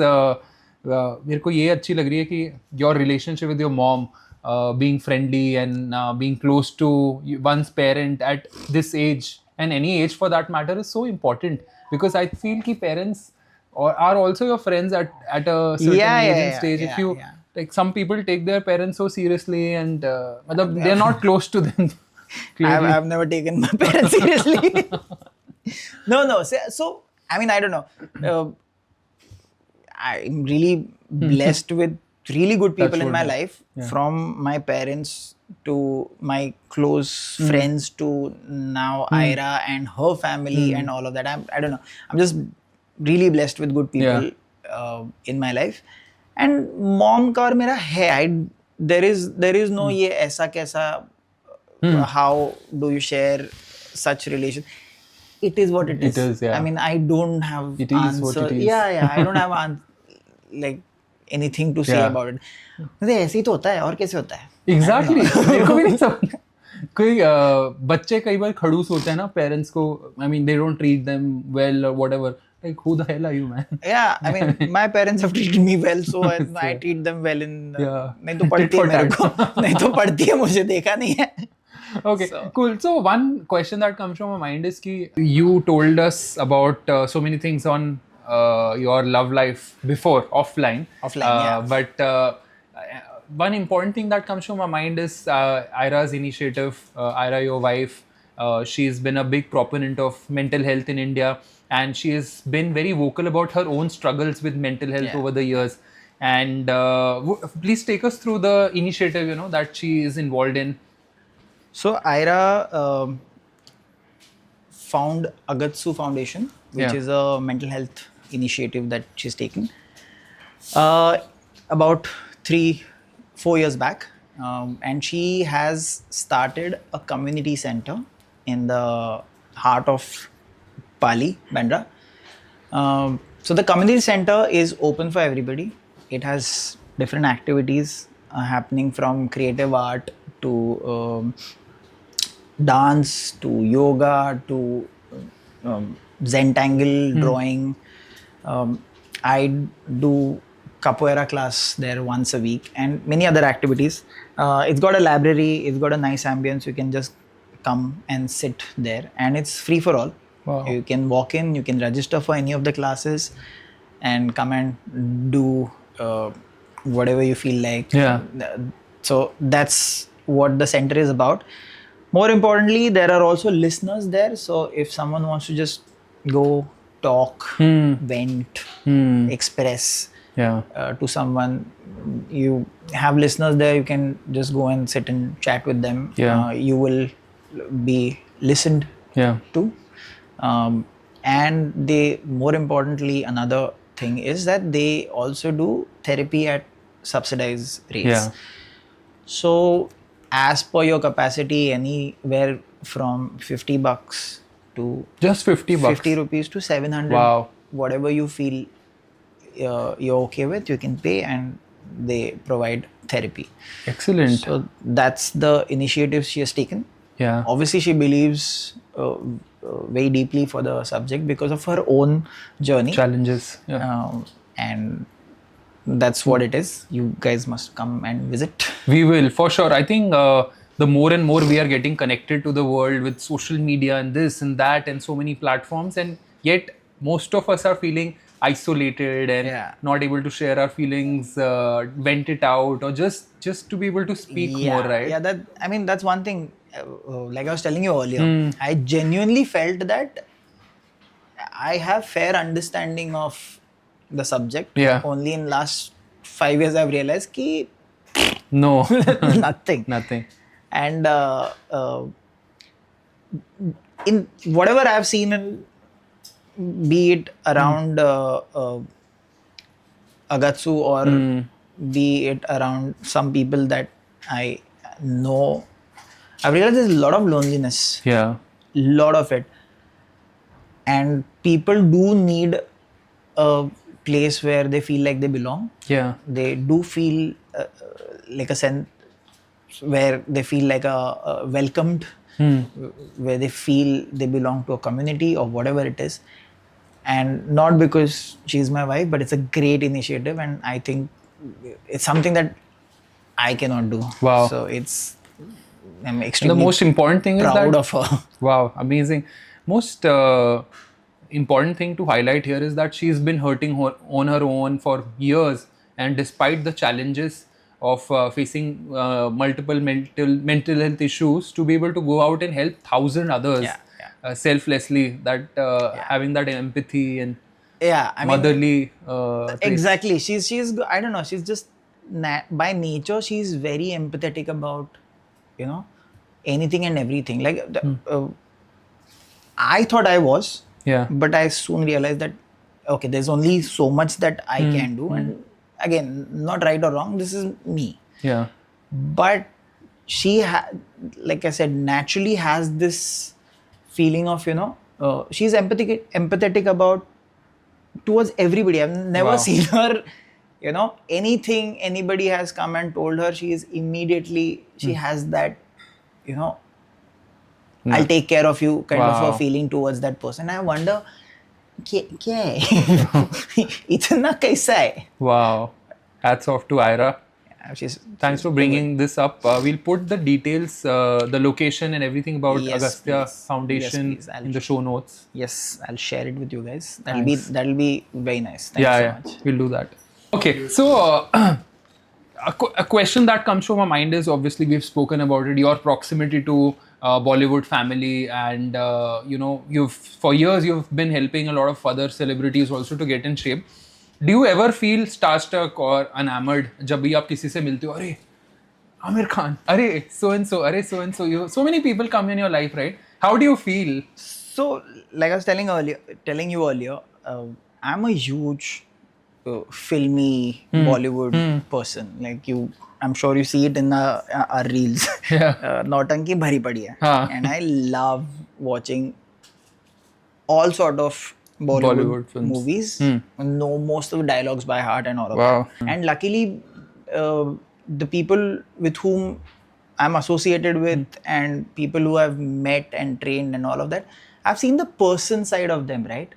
मेरे को ये अच्छी लग रही है कि your relationship with your mom, being friendly and being close to one's parent at this age and any age for that matter is so important, because I feel कि parents are also your friends at a certain age and stage. If you like, some people take their parents so seriously and they're not close to them. I've never taken my parents seriously. No. So, I mean, I don't know. I'm really blessed with really good people in my life, from my parents to my close friends to now Ira and her family and all of that. I don't know. I'm just really blessed with good people in my life. And mom का और मेरा है, there is no ये ऐसा कैसा, how do you share such relation? It is what it is. It is, I mean, I don't have it answer. Is what it is. I don't have like anything to say about it. ऐसे ही तो होता है, और कैसे होता है? Exactly. मेरे को भी नहीं समझ. कोई बच्चे कई बार खड़ूस होते हैं ना पेरेंट्स को. I mean, they don't treat them well or whatever. Like, who the hell are you, man? Yeah, I mean, my parents have treated me well, so I treat them well in... नहीं तो पढ़ती है मेरे को. नहीं तो पढ़ती है, मुझे देखा नहीं है. Okay, cool. So one question that comes from my mind is कि you told us about so many things on your love life before, offline. But one important thing that comes from my mind is Ira's initiative. Ira, your wife, she's been a big proponent of mental health in India. And she has been very vocal about her own struggles with mental health over the years. And please take us through the initiative, you know, that she is involved in. So Ira found Agatsu Foundation, which is a mental health initiative that she's taken about 3-4 years back. And she has started a community center in the heart of Pali, Bandra. So the community center is open for everybody. It has different activities happening, from creative art to dance to yoga to Zentangle drawing. I do capoeira class there once a week and many other activities. It's got a library, it's got a nice ambience. You can just come and sit there, and it's free for all. Wow. You can walk in, you can register for any of the classes and come and do whatever you feel like. So that's what the center is about. More importantly, there are also listeners there. So if someone wants to just go talk, vent, express to someone, you have listeners there. You can just go and sit and chat with them. You will be listened Yeah. to. And they, more importantly, another thing is that they also do therapy at subsidized rates. Yeah. So as per your capacity, anywhere from $50 to Just 50 bucks. 50 rupees to 700. Wow. Whatever you feel you're okay with, you can pay, and they provide therapy. Excellent. So that's the initiative she has taken. Yeah. Obviously, she believes very deeply for the subject because of her own journey. Challenges. Yeah. And that's what it is. You guys must come and visit. We will, for sure. I think the more and more we are getting connected to the world with social media and this and that and so many platforms, and yet most of us are feeling isolated and not able to share our feelings, vent it out, or just to be able to speak more, right? Yeah, that's one thing. Like I was telling you earlier, I genuinely felt that I have fair understanding of the subject. Yeah. Only in last 5 years I've realized ki No. nothing. And in whatever I've seen, be it around Agatsu or be it around some people that I know, I've realized there's a lot of loneliness. Yeah. Lot of it. And people do need a place where they feel like they belong. Yeah. They do feel like a sense where they feel like a welcomed, where they feel they belong to a community or whatever it is. And not because she's my wife, but it's a great initiative, and I think it's something that I cannot do. Wow. So I'm extremely the most important thing proud is that, of her. Wow, amazing. Most important thing to highlight here is that she's been hurting on her own for years, and despite the challenges of facing multiple mental health issues, to be able to go out and help 1,000 others selflessly, that having that empathy and motherly exactly. She's I don't know, she's just by nature she's very empathetic about anything and everything. Like I thought I was, but I soon realized that okay, there's only so much that I can do, and again, not right or wrong, this is me. Yeah. But she like I said, naturally has this feeling of she's empathetic about towards everybody. I've never seen her anything anybody has come and told her, she is immediately she has that I'll take care of you kind of a feeling towards that person. I wonder क्या है इतना कैसा है. Wow, hats off to Ira. Thanks for bringing this up. We'll put the details, the location and everything about Agastya Foundation in the show notes. Yes, I'll share it with you guys. That'll be very nice. Thank you so much. We'll do that. Okay, so a question that comes to my mind is, obviously we've spoken about it, your proximity to Bollywood family, and you've for years you've been helping a lot of other celebrities also to get in shape. Do you ever feel starstruck or enamored जब भी आप किसी से मिलते हो, अरे आमिर खान, अरे so and so, अरे so and so, so many people come in your life, right? How do you feel? So, like I was telling you earlier, I'm a huge filmy Bollywood person. Like I'm sure you see it in our reels. Nautanki bhari padi hai. And I love watching all sort of Bollywood films. Movies. Know most of the dialogues by heart and all of that. And luckily, the people with whom I'm associated with and people who I've met and trained and all of that, I've seen the person side of them, right?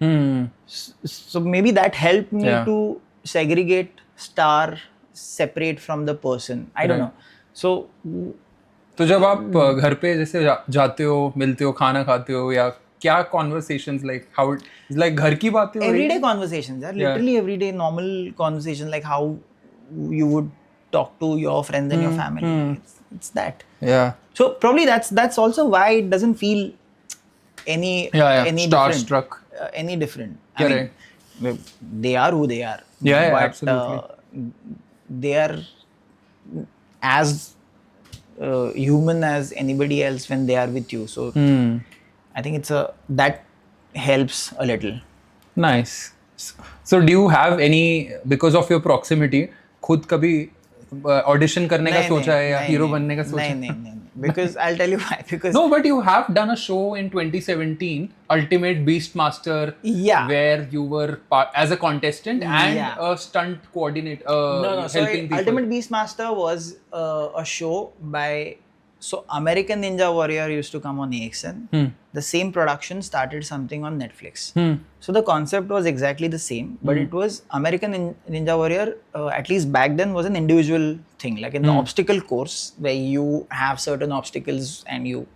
So maybe that helped me to segregate star separate from the person. I don't know. So जब आप घर पे जैसे जाते हो, मिलते हो, खाना खाते हो, या क्या conversations, like how it's like घर की बातें, everyday conversations, literally everyday normal conversations, like how you would talk to your friends and your family. It's that. So probably that's also why it doesn't feel any starstruck, any different. I mean, they are who they are. But, absolutely. They are as human as anybody else when they are with you. So I think that helps a little. Nice. So do you have any, because of your proximity, खुद कभी audition करने का सोचा है या hero बनने का सोचा है? नहीं. Because I'll tell you why. Because no, but you have done a show in 2017, Ultimate Beastmaster, where you were as a contestant and a stunt coordinator, helping people. Ultimate Beastmaster was a show by. So American Ninja Warrior used to come on AXN. The same production started something on Netflix. So the concept was exactly the same, but it was American Ninja Warrior, at least back then, was an individual thing, like an obstacle course where you have certain obstacles and you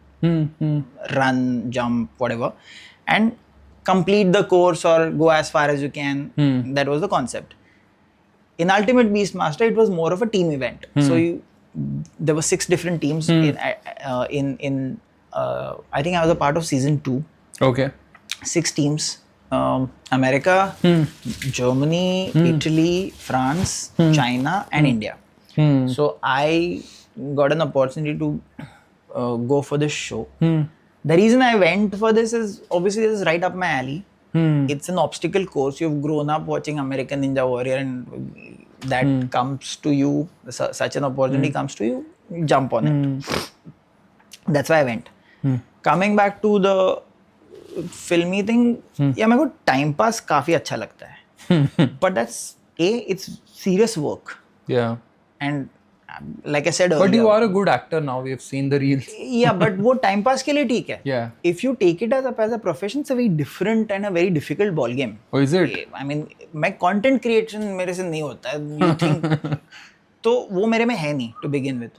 run, jump, whatever, and complete the course or go as far as you can. That was the concept. In Ultimate Beastmaster, it was more of a team event. So there were 6 different teams in I think I was a part of season 2. Okay. 6 teams. America, Germany, Italy, France, China and India. So I got an opportunity to go for this show. The reason I went for this is obviously this is right up my alley. It's an obstacle course. You've grown up watching American Ninja Warrior and that comes to you, such an opportunity comes to you, jump on it. That's why I went. Coming back to the filmy thing, yeah, मेरे को time pass काफी अच्छा लगता है. But it's serious work. Yeah. And like I said earlier. But you are a good actor now. We have seen the reels. Yeah, but वो time pass के लिए ठीक है. Yeah. If you take it as a profession, it's a very different and a very difficult ball game. Oh, is it? I mean, my content creation मेरे से नहीं होता है. You think तो वो मेरे में है नहीं to begin with.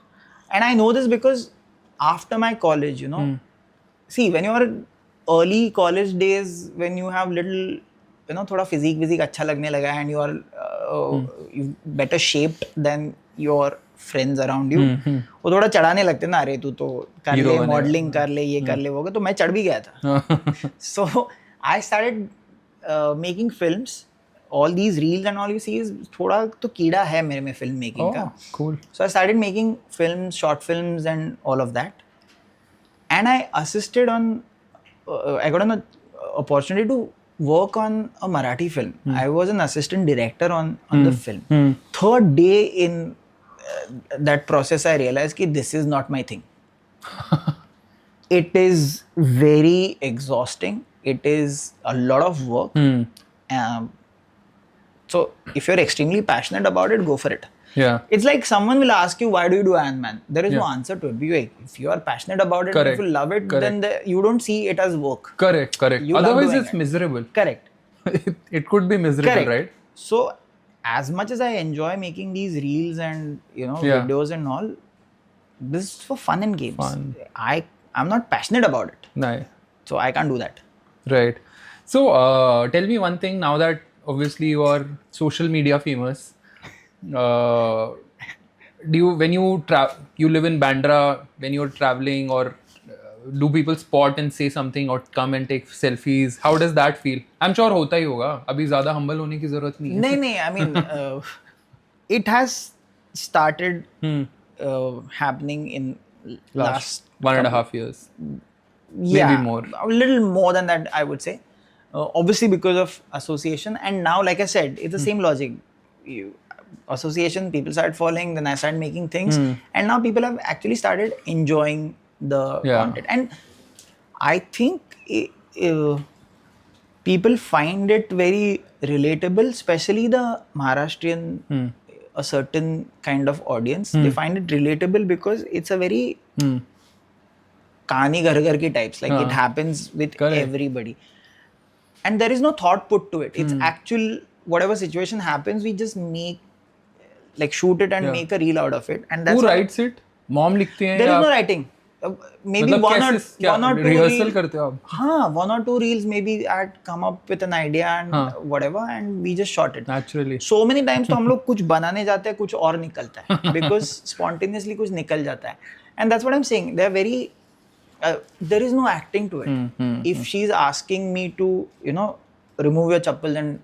And I know this because after my college, see, when you are early college days, when you have little, थोड़ा physique अच्छा लगने लगा and you are you better shaped than your friends around you, वो थोड़ा चढ़ाने लगते ना, अरे तू तो कर ले, मॉडलिंग कर ले, ये कर ले, वो तो मैं चढ़ भी गया था. So I started making films. All these reels and all you see is थोड़ा तो कीड़ा है मेरे में film making का. Cool. So I started making films, short films and all of that. And I assisted on, I got an opportunity to work on a Marathi film. I was an assistant director on the film. Third day in that process, I realized that this is not my thing. It is very exhausting. It is a lot of work. So if you're extremely passionate about it, go for it. Yeah. It's like someone will ask you, why do you do Ironman? There is no answer to it. If you are passionate about it, if you love it, then you don't see it as work. Correct. Otherwise, it's miserable. Correct. It could be miserable, right? So, as much as I enjoy making these reels and videos and all, this is for fun and games. I'm not passionate about it. Nice. So I can't do that. Right. So tell me one thing, now that obviously you are social media famous. Do you, when you live in Bandra, when you're traveling, or do people spot and say something or come and take selfies? How does that feel? I'm sure होता ही होगा. अभी ज़्यादा humble होने की ज़रूरत नहीं है. नहीं, I mean, it has started happening in last 1.5 years. Yeah, maybe more. A little more than that, I would say. Obviously because of association, and now, like I said, it's the same logic. Association, people started following, then I started making things, and now people have actually started enjoying the content. And I think people find it very relatable, especially the Maharashtrian, a certain kind of audience. They find it relatable because it's a very kahani ghar ghar ki types, like it happens with everybody. And there is no thought put to it. It's actual, whatever situation happens, we just make, like shoot it and make a reel out of it. And that's who writes it? Mom likhti hai? There is no writing. Maybe one or two rehearsal karte ho aap? One or two reels maybe I'd come up with an idea and whatever, and we just shot it. Naturally. So many times तो हम लोग कुछ बनाने जाते हैं, कुछ और निकलता है, because spontaneously कुछ निकल जाता है. And that's what I'm saying. They're very there is no acting to it. If she's asking me to, remove your chappal and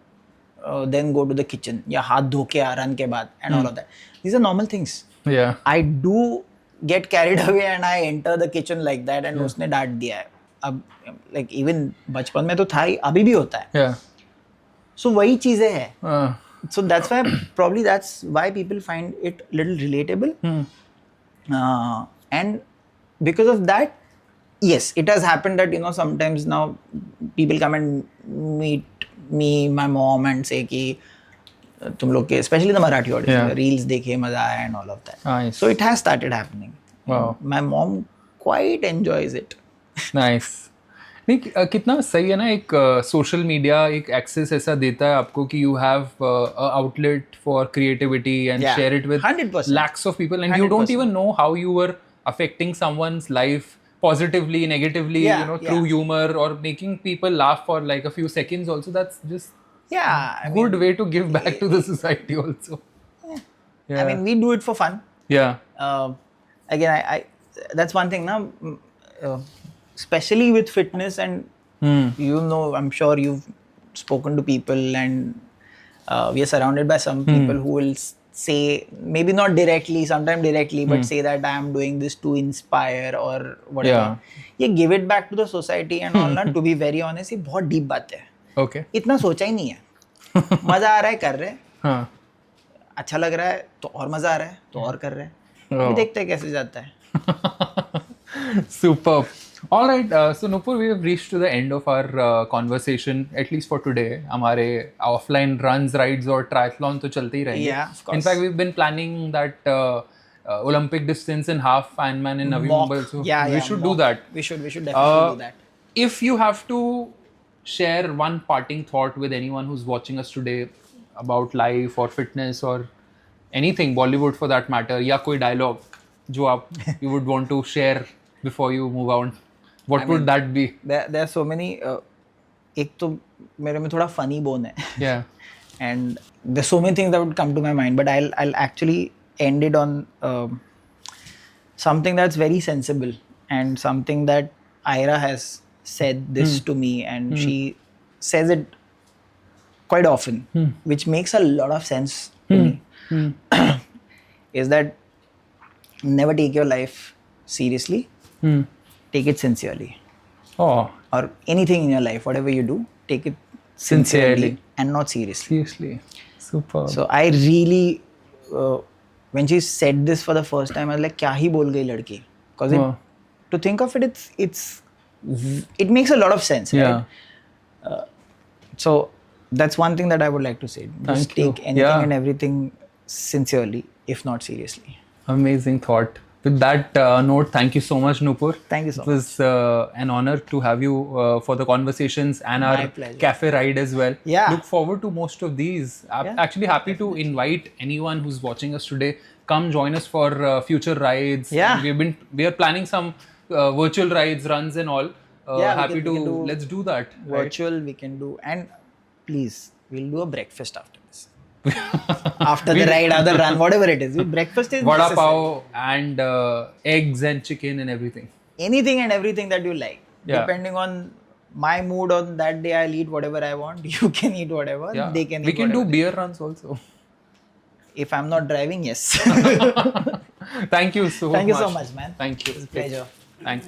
then go to the kitchen, या हाथ धो के run के बाद, and all of that. These are normal things. Yeah. I do get carried away and I enter the kitchen like that and उसने डांट दिया है. अब like even बचपन में तो था ही, अभी भी होता है. Yeah. So वही चीजें हैं. So that's why people find it little relatable. And because of that, yes, it has happened that, sometimes now people come and meet me, my mom, and say कि तुम लोग के, especially the Marathi audience, reels देखे मजा आया and all of that. Nice. So it has started happening. Wow. My mom quite enjoys it. Nice. नहीं कितना सही है ना, एक सोशल मीडिया एक एक्सेस ऐसा देता है आपको कि you have outlet for creativity and share it with 100%. lakhs of people and you don't even know how you were affecting someone's life positively, negatively, through humor or making people laugh for like a few seconds also. That's just good way to give back to the society also. I mean, we do it for fun. Again, I that's one thing now, especially with fitness, and I'm sure you've spoken to people, and we are surrounded by some people who will say, maybe not directly, sometimes directly, but say that I am doing this to inspire or whatever. ये give it back to the society and all that. To be very honest, ये बहुत deep बात है. Okay. इतना सोचा ही नहीं है. मजा आ रहा है, कर रहे हैं. अच्छा लग रहा है तो और मजा आ रहा है तो और कर रहे हैं. ये देखते हैं कैसे जाता है. Superb. All right, so Nupur, we have reached to the end of our conversation, at least for today. हमारे offline runs, rides और triathlon तो चलते ही रहेंगे. Yeah, of course. In fact, we've been planning that Olympic distance in half Ironman in Navi Mumbai. So we should do that. We should definitely do that. If you have to share one parting thought with anyone who's watching us today about life or fitness or anything, Bollywood for that matter, या कोई dialogue जो आप you would want to share before you move on, what would that be? There are so many. एक तो मेरे में थोड़ा funny bone है. Yeah. And there's so many things that would come to my mind, but I'll actually end it on something that's very sensible and something that Ira has said this to me, and she says it quite often, which makes a lot of sense to me. Is that never take your life seriously, take it sincerely. Oh. Or anything in your life, whatever you do, take it sincerely and not seriously. Seriously. Super. So I really, when she said this for the first time, I was like, क्या ही बोल गई लड़की? Because to think of it, it makes a lot of sense, right? So that's one thing that I would like to say. Just take anything and everything sincerely, if not seriously. Amazing thought. With that note, thank you so much, Nupur. Thank you so much. It was an honor to have you for the conversations and our cafe ride as well. Yeah. Look forward to most of these. I'm actually happy to invite anyone who's watching us today. Come join us for future rides. Yeah. We are planning some virtual rides, runs and all. Happy to let's do that. Virtual we can do, and please, we'll do a breakfast after this. After the ride, after the run, whatever it is, breakfast is vada pav and eggs and chicken and everything. Anything and everything that you like. Depending on my mood on that day, I'll eat whatever I want. You can eat whatever. They can. We can do beer runs also. If I'm not driving, yes. Thank you so much. Thank you so much, man. Thank you. It's a pleasure. Thanks.